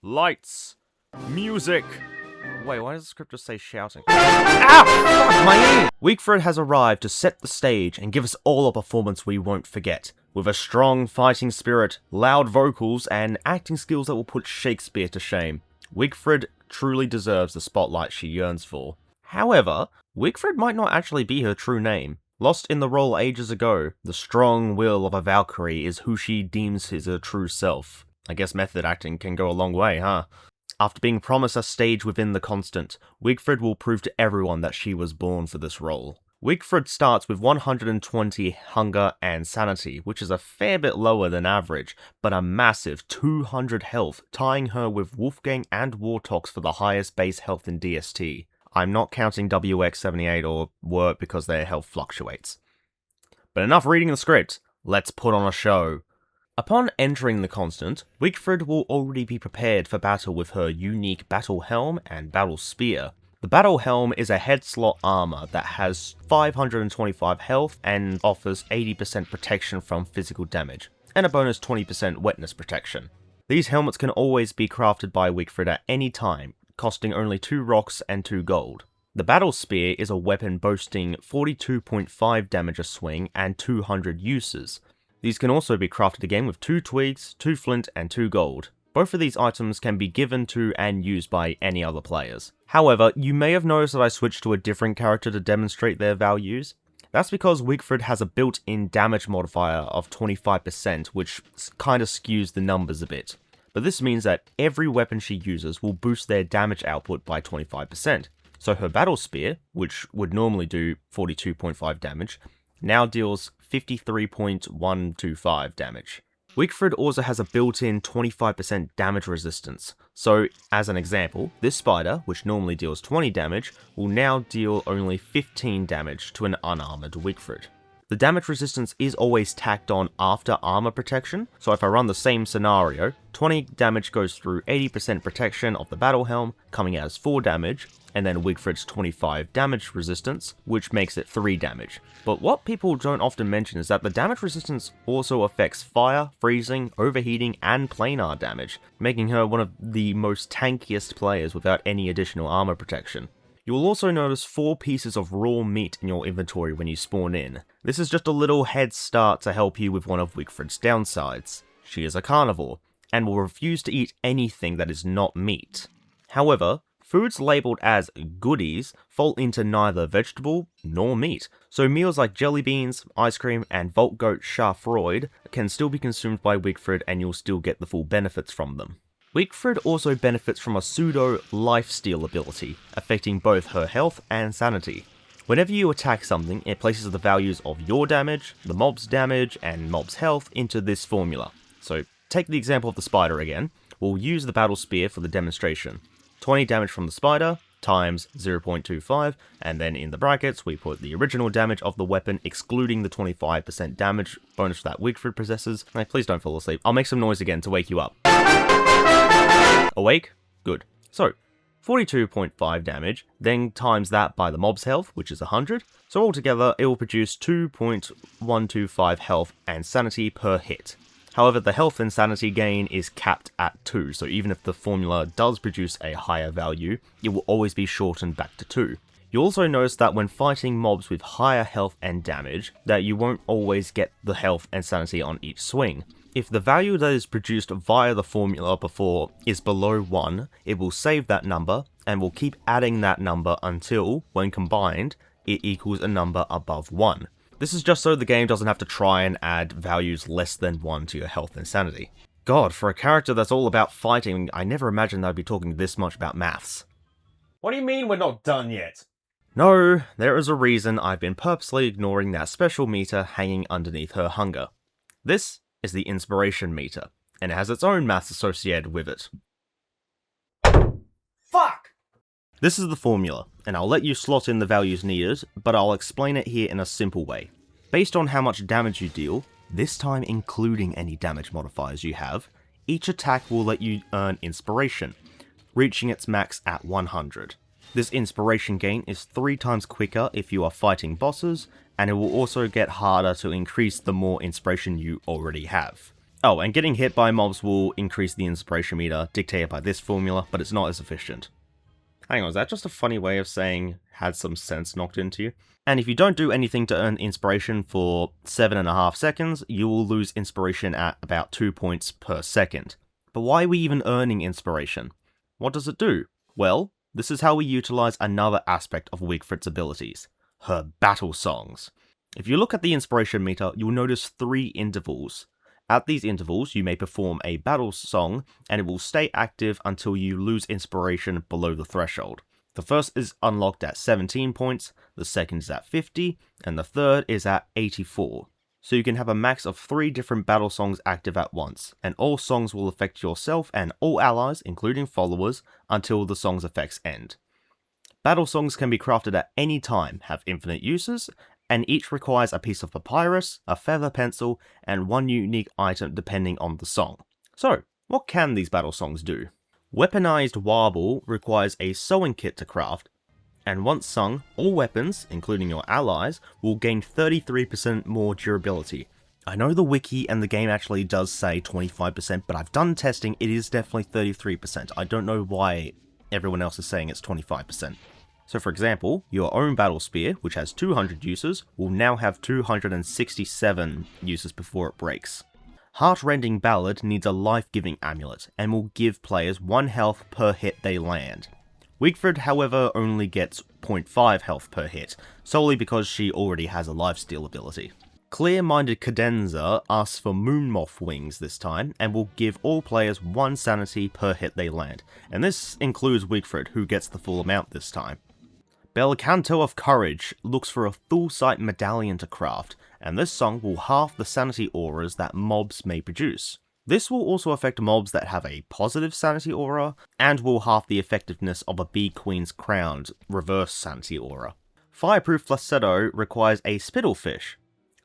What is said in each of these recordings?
Lights. Music. Wait, why does the script just say shouting? Ah! Fuck, my ear! Wigfrid has arrived to set the stage and give us all a performance we won't forget. With a strong fighting spirit, loud vocals, and acting skills that will put Shakespeare to shame, Wigfrid truly deserves the spotlight she yearns for. However, Wigfrid might not actually be her true name. Lost in the role ages ago, the strong will of a Valkyrie is who she deems is her true self. I guess method acting can go a long way, huh? After being promised a stage within the Constant, Wigfrid will prove to everyone that she was born for this role. Wigfrid starts with 120 hunger and sanity, which is a fair bit lower than average, but a massive 200 health, tying her with Wolfgang and Wartox for the highest base health in DST. I'm not counting WX78 or Wort because their health fluctuates. But enough reading the script, let's put on a show. Upon entering the Constant, Wigfrid will already be prepared for battle with her unique Battle Helm and Battle Spear. The Battle Helm is a head slot armor that has 525 health and offers 80% protection from physical damage, and a bonus 20% wetness protection. These helmets can always be crafted by Wigfrid at any time, costing only 2 rocks and 2 gold. The Battle Spear is a weapon boasting 42.5 damage a swing and 200 uses. These can also be crafted again with 2 twigs, 2 flint, and 2 gold. Both of these items can be given to and used by any other players. However, you may have noticed that I switched to a different character to demonstrate their values. That's because Wigfrid has a built-in damage modifier of 25%, which kinda skews the numbers a bit. But this means that every weapon she uses will boost their damage output by 25%. So her Battle Spear, which would normally do 42.5 damage, now deals 53.125 damage. Wigfrid also has a built-in 25% damage resistance, so as an example, this spider, which normally deals 20 damage, will now deal only 15 damage to an unarmored Wigfrid. The damage resistance is always tacked on after armor protection, so if I run the same scenario, 20 damage goes through 80% protection of the Battle Helm, coming out as 4 damage, and then Wigfrid's 25 damage resistance, which makes it 3 damage. But what people don't often mention is that the damage resistance also affects fire, freezing, overheating, and planar damage, making her one of the most tankiest players without any additional armor protection. You will also notice 4 pieces of raw meat in your inventory when you spawn in. This is just a little head start to help you with one of Wigfrid's downsides. She is a carnivore, and will refuse to eat anything that is not meat. However, foods labelled as goodies fall into neither vegetable nor meat, so meals like jelly beans, ice cream, and Vault Goat Charfroid can still be consumed by Wigfrid and you'll still get the full benefits from them. Wigfrid also benefits from a pseudo lifesteal ability, affecting both her health and sanity. Whenever you attack something, it places the values of your damage, the mob's damage, and mob's health into this formula. So take the example of the spider again. We'll use the Battle Spear for the demonstration. 20 damage from the spider times 0.25, and then in the brackets we put the original damage of the weapon excluding the 25% damage bonus that Wigfrid possesses. Hey, please don't fall asleep. I'll make some noise again to wake you up. Awake? Good. So, 42.5 damage, then times that by the mob's health, which is 100. So altogether, it will produce 2.125 health and sanity per hit. However, the health and sanity gain is capped at 2, so even if the formula does produce a higher value, it will always be shortened back to 2. You'll also notice that when fighting mobs with higher health and damage, that you won't always get the health and sanity on each swing. If the value that is produced via the formula before is below 1, it will save that number, and will keep adding that number until, when combined, it equals a number above 1. This is just so the game doesn't have to try and add values less than 1 to your health and sanity. God, for a character that's all about fighting, I never imagined I'd be talking this much about maths. What do you mean we're not done yet? No, there is a reason I've been purposely ignoring that special meter hanging underneath her hunger. This is the inspiration meter, and it has its own maths associated with it. Fuck! This is the formula, and I'll let you slot in the values needed, but I'll explain it here in a simple way. Based on how much damage you deal, this time including any damage modifiers you have, each attack will let you earn inspiration, reaching its max at 100. This inspiration gain is 3 times quicker if you are fighting bosses, and it will also get harder to increase the more inspiration you already have. Oh, and getting hit by mobs will increase the inspiration meter, dictated by this formula, but it's not as efficient. Hang on, is that just a funny way of saying had some sense knocked into you? And if you don't do anything to earn inspiration for 7.5 seconds, you will lose inspiration at about 2 points per second. But why are we even earning inspiration? What does it do? Well, this is how we utilize another aspect of Wigfrid's abilities, her battle songs. If you look at the inspiration meter, you'll notice 3 intervals. At these intervals, you may perform a battle song, and it will stay active until you lose inspiration below the threshold. The first is unlocked at 17 points, the second is at 50, and the third is at 84. So you can have a max of 3 different battle songs active at once, and all songs will affect yourself and all allies, including followers, until the song's effects end. Battle songs can be crafted at any time, have infinite uses, and each requires a piece of papyrus, a feather pencil, and 1 unique item depending on the song. So, what can these battle songs do? Weaponized Warble requires a sewing kit to craft, and once sung, all weapons, including your allies, will gain 33% more durability. I know the wiki and the game actually does say 25%, but I've done testing, it is definitely 33%. I don't know why everyone else is saying it's 25%. So for example, your own battle spear, which has 200 uses, will now have 267 uses before it breaks. Heartrending Ballad needs a life-giving amulet, and will give players 1 health per hit they land. Wigfrid, however, only gets 0.5 health per hit, solely because she already has a lifesteal ability. Clear-Minded Cadenza asks for Moonmoth Wings this time, and will give all players 1 sanity per hit they land, and this includes Wigfrid, who gets the full amount this time. Belcanto of Courage looks for a full sight medallion to craft, and this song will halve the sanity auras that mobs may produce. This will also affect mobs that have a positive sanity aura, and will halve the effectiveness of a Bee Queen's crowned reverse sanity aura. Fireproof Falsetto requires a Spittlefish.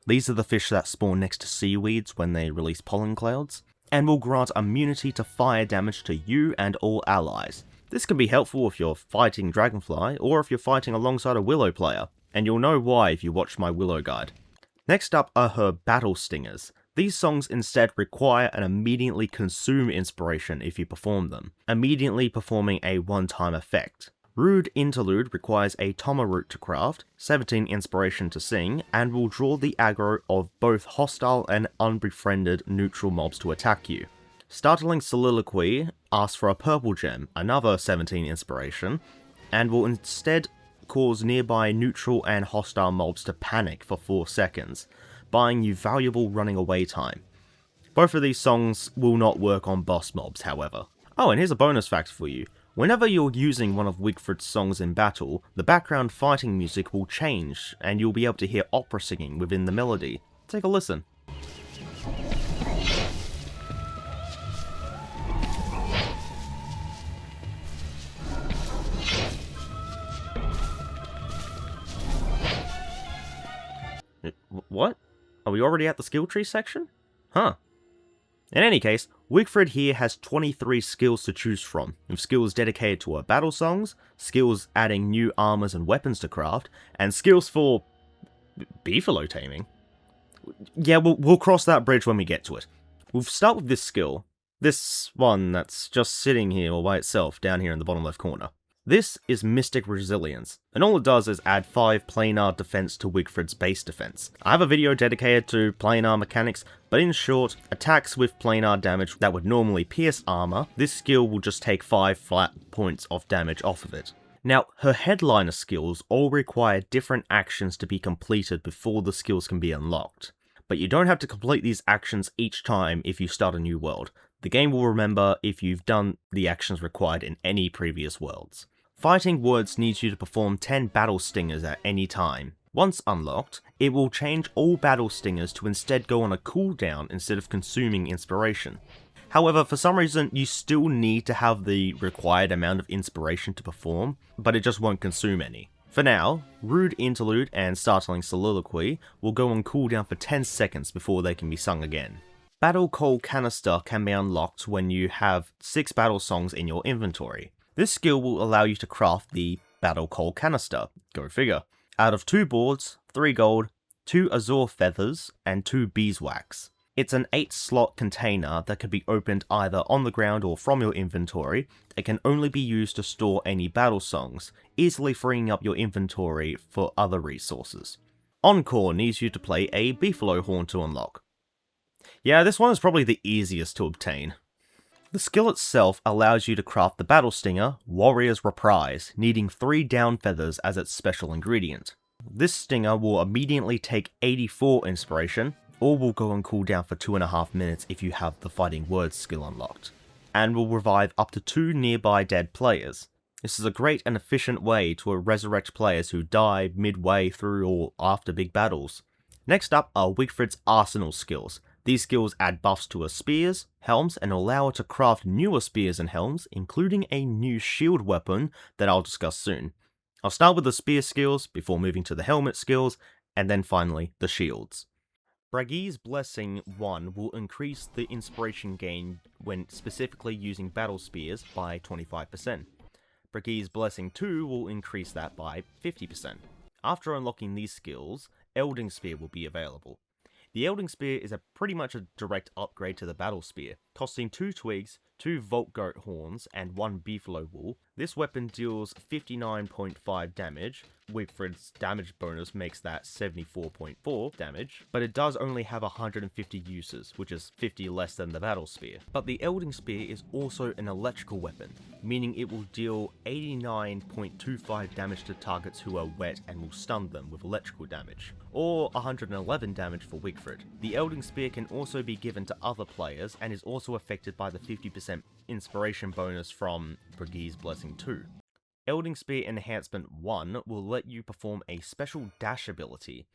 These are the fish that spawn next to seaweeds when they release pollen clouds, and will grant immunity to fire damage to you and all allies. This can be helpful if you're fighting Dragonfly, or if you're fighting alongside a Willow player, and you'll know why if you watch my Willow guide. Next up are her Battle Stingers. These songs instead require and immediately consume inspiration if you perform them, immediately performing a one-time effect. Rude Interlude requires a Toma root to craft, 17 inspiration to sing, and will draw the aggro of both hostile and unbefriended neutral mobs to attack you. Startling Soliloquy asks for a purple gem, another 17 inspiration, and will instead cause nearby neutral and hostile mobs to panic for 4 seconds, buying you valuable running away time. Both of these songs will not work on boss mobs, however. Oh, and here's a bonus fact for you. Whenever you're using one of Wigfrid's songs in battle, the background fighting music will change, and you'll be able to hear opera singing within the melody. Take a listen. What? Are we already at the skill tree section? Huh. In any case, Wigfrid here has 23 skills to choose from, with skills dedicated to her battle songs, skills adding new armors and weapons to craft, and skills for beefalo taming. Yeah, we'll cross that bridge when we get to it. We'll start with this skill. This one that's just sitting here all by itself down here in the bottom left corner. This is Mystic Resilience, and all it does is add 5 planar defense to Wigfrid's base defense. I have a video dedicated to planar mechanics, but in short, attacks with planar damage that would normally pierce armor, this skill will just take 5 flat points of damage off of it. Now, her headliner skills all require different actions to be completed before the skills can be unlocked. But you don't have to complete these actions each time if you start a new world. The game will remember if you've done the actions required in any previous worlds. Fighting Words needs you to perform 10 Battle Stingers at any time. Once unlocked, it will change all Battle Stingers to instead go on a cooldown instead of consuming inspiration. However, for some reason, you still need to have the required amount of inspiration to perform, but it just won't consume any. For now, Rude Interlude and Startling Soliloquy will go on cooldown for 10 seconds before they can be sung again. Battle Coal Canister can be unlocked when you have 6 battle songs in your inventory. This skill will allow you to craft the Battle Coal Canister, go figure, out of 2 boards, 3 gold, 2 azure feathers, and 2 beeswax. It's an 8-slot container that can be opened either on the ground or from your inventory. It can only be used to store any battle songs, easily freeing up your inventory for other resources. Encore needs you to play a beefalo horn to unlock. Yeah, this one is probably the easiest to obtain. The skill itself allows you to craft the battle stinger, Warrior's Reprise, needing 3 down feathers as its special ingredient. This stinger will immediately take 84 inspiration, or will go on cooldown for 2.5 minutes if you have the Fighting Words skill unlocked, and will revive up to 2 nearby dead players. This is a great and efficient way to resurrect players who die midway through or after big battles. Next up are Wigfrid's Arsenal skills. These skills add buffs to her spears, helms, and allow her to craft newer spears and helms, including a new shield weapon that I'll discuss soon. I'll start with the spear skills before moving to the helmet skills, and then finally the shields. Bragi's Blessing 1 will increase the inspiration gain when specifically using battle spears by 25%. Bragi's Blessing 2 will increase that by 50%. After unlocking these skills, Elding Spear will be available. The Elding Spear is pretty much a direct upgrade to the Battle Spear, costing 2 twigs, 2 Vault Goat horns, and 1 beefalo wool. This weapon deals 59.5 damage. Wigfrid's damage bonus makes that 74.4 damage, but it does only have 150 uses, which is 50 less than the Battle Spear. But the Elding Spear is also an electrical weapon, meaning it will deal 89.25 damage to targets who are wet and will stun them with electrical damage, or 111 damage for Wigfrid. The Elding Spear can also be given to other players and is also affected by the 50% inspiration bonus from Bragi's Blessing 2. Elding Spear Enhancement 1 will let you perform a special dash ability.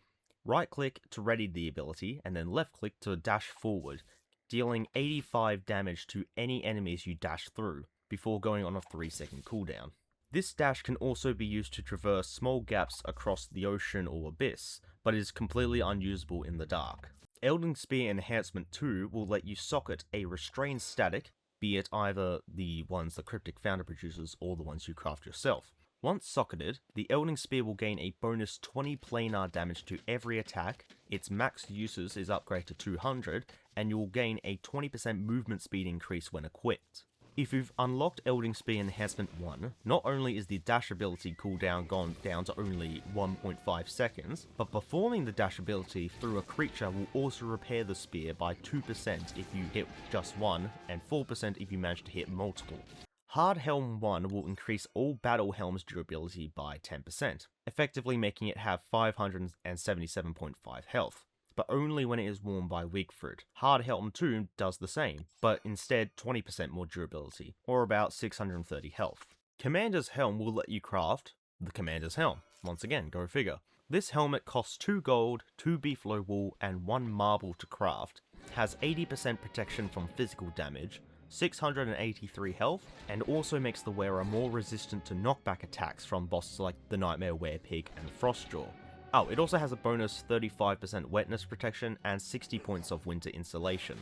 Right click to ready the ability and then left click to dash forward, dealing 85 damage to any enemies you dash through before going on a 3-second cooldown. This dash can also be used to traverse small gaps across the ocean or abyss, but is completely unusable in the dark. Elding Spear Enhancement 2 will let you socket a restrained static, be it either the ones the Cryptic Founder produces or the ones you craft yourself. Once socketed, the Elding Spear will gain a bonus 20 planar damage to every attack, its max uses is upgraded to 200, and you will gain a 20% movement speed increase when equipped. If you've unlocked Elding Spear Enhancement 1, not only is the dash ability cooldown gone down to only 1.5 seconds, but performing the dash ability through a creature will also repair the spear by 2% if you hit just one, and 4% if you manage to hit multiple. Hard Helm 1 will increase all battle helms durability by 10%, effectively making it have 577.5 health, but only when it is worn by Wigfrid. Hard Helm 2 does the same, but instead 20% more durability, or about 630 health. Commander's Helm will let you craft the Commander's Helm. Once again, go figure. This helmet costs 2 gold, 2 beefalo wool, and 1 marble to craft, has 80% protection from physical damage, 683 health, and also makes the wearer more resistant to knockback attacks from bosses like the Nightmare Werepig and Frostjaw. Oh, it also has a bonus 35% wetness protection and 60 points of winter insulation.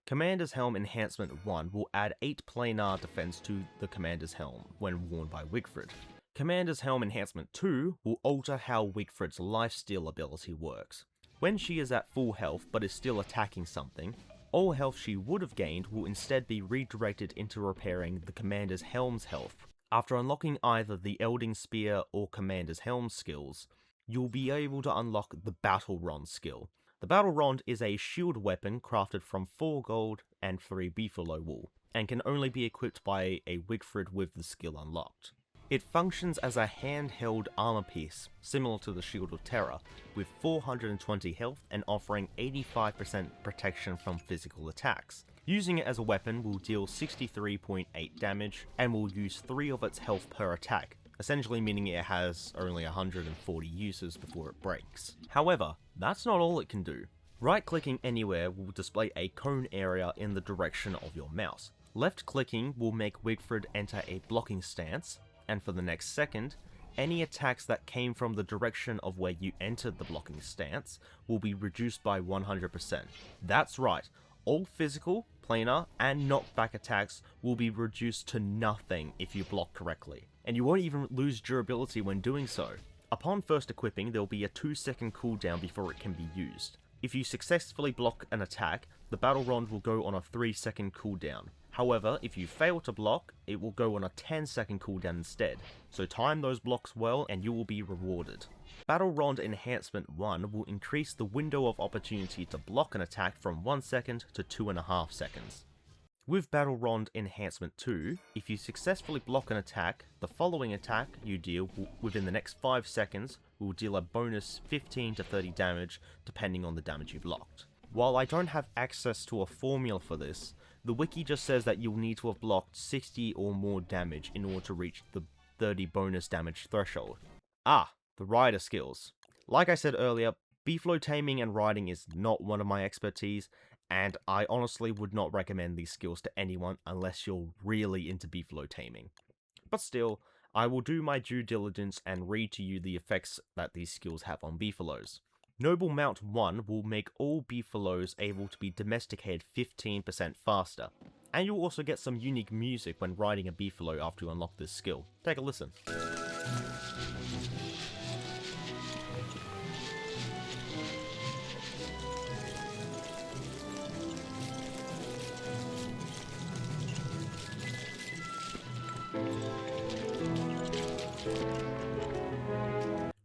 Commander's Helm Enhancement 1 will add 8 planar defense to the Commander's Helm when worn by Wigfrid. Commander's Helm Enhancement 2 will alter how Wigfrid's lifesteal ability works. When she is at full health but is still attacking something, all health she would have gained will instead be redirected into repairing the Commander's Helm's health. After unlocking either the Elding Spear or Commander's Helm skills, you'll be able to unlock the Battle Rond skill. The Battle Rond is a shield weapon crafted from 4 gold and 3 beefalo wool, and can only be equipped by a Wigfrid with the skill unlocked. It functions as a handheld armor piece, similar to the Shield of Terror, with 420 health and offering 85% protection from physical attacks. Using it as a weapon will deal 63.8 damage, and will use 3 of its health per attack, essentially meaning it has only 140 uses before it breaks. However, that's not all it can do. Right-clicking anywhere will display a cone area in the direction of your mouse. Left-clicking will make Wigfrid enter a blocking stance, and for the next second, any attacks that came from the direction of where you entered the blocking stance will be reduced by 100%. That's right, all physical, planar, and knockback attacks will be reduced to nothing if you block correctly, and you won't even lose durability when doing so. Upon first equipping, there will be a 2-second cooldown before it can be used. If you successfully block an attack, the battle rod will go on a 3-second cooldown. However, if you fail to block, it will go on a 10-second cooldown instead, so time those blocks well and you will be rewarded. Battle Rod Enhancement 1 will increase the window of opportunity to block an attack from 1 second to 2.5 seconds. With Battle Rod Enhancement 2, if you successfully block an attack, the following attack you deal within the next 5 seconds will deal a bonus 15 to 30 damage depending on the damage you blocked. While I don't have access to a formula for this, the wiki just says that you'll need to have blocked 60 or more damage in order to reach the 30 bonus damage threshold. Ah, the rider skills. Like I said earlier, beefalo taming and riding is not one of my expertise, and I honestly would not recommend these skills to anyone unless you're really into beefalo taming. But still, I will do my due diligence and read to you the effects that these skills have on beefalos. Noble Mount 1 will make all beefalos able to be domesticated 15% faster, and you'll also get some unique music when riding a beefalo after you unlock this skill. Take a listen.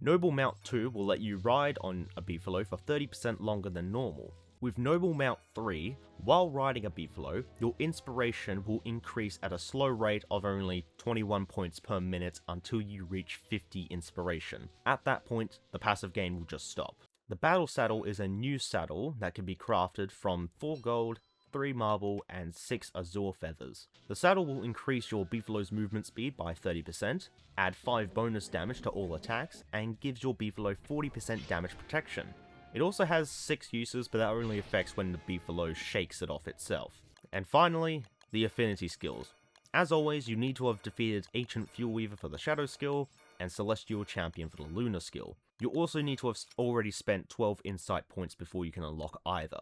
Noble Mount 2 will let you ride on a beefalo for 30% longer than normal. With Noble Mount 3, while riding a beefalo, your inspiration will increase at a slow rate of only 21 points per minute until you reach 50 inspiration. At that point, the passive gain will just stop. The Battle Saddle is a new saddle that can be crafted from 4 gold, 3 marble, and 6 azure feathers. The saddle will increase your beefalo's movement speed by 30%, add 5 bonus damage to all attacks, and gives your beefalo 40% damage protection. It also has 6 uses, but that only affects when the beefalo shakes it off itself. And finally, the affinity skills. As always, you need to have defeated Ancient Fuel Weaver for the Shadow skill, and Celestial Champion for the Lunar skill. You also need to have already spent 12 insight points before you can unlock either.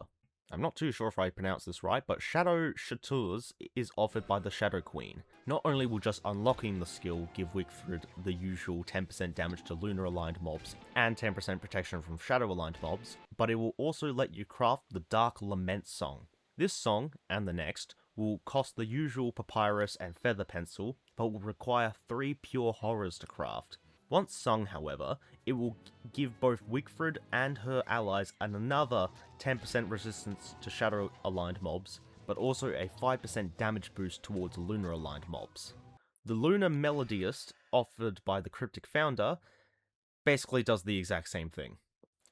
I'm not too sure if I pronounced this right, but Shadow Chateaus is offered by the Shadow Queen. Not only will just unlocking the skill give Wigfrid the usual 10% damage to lunar aligned mobs and 10% protection from shadow aligned mobs, but it will also let you craft the Dark Lament song. This song, and the next, will cost the usual papyrus and feather pencil, but will require 3 pure horrors to craft. Once sung, however, it will give both Wigfrid and her allies another 10% resistance to shadow-aligned mobs, but also a 5% damage boost towards lunar-aligned mobs. The Lunar Melodiist, offered by the Cryptic Founder, basically does the exact same thing.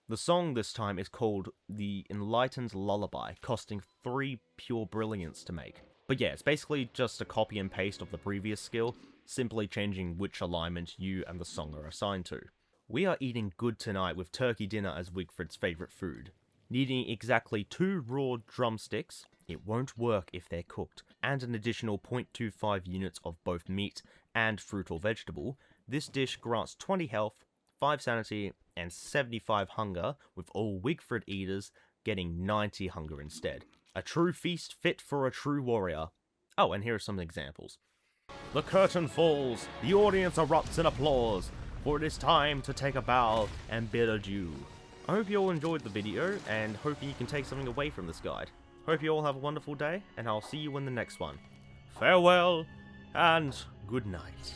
The song this time is called the Enlightened Lullaby, costing 3 pure brilliance to make. But yeah, it's basically just a copy and paste of the previous skill, simply changing which alignment you and the song are assigned to. We are eating good tonight with turkey dinner as Wigfrid's favourite food. Needing exactly 2 raw drumsticks, it won't work if they're cooked, and an additional 0.25 units of both meat and fruit or vegetable, this dish grants 20 health, 5 sanity, and 75 hunger, with all Wigfrid eaters getting 90 hunger instead. A true feast fit for a true warrior. Oh, and here are some examples. The curtain falls, the audience erupts in applause, for it is time to take a bow and bid adieu. I hope you all enjoyed the video, and hope you can take something away from this guide. Hope you all have a wonderful day, and I'll see you in the next one. Farewell, and good night.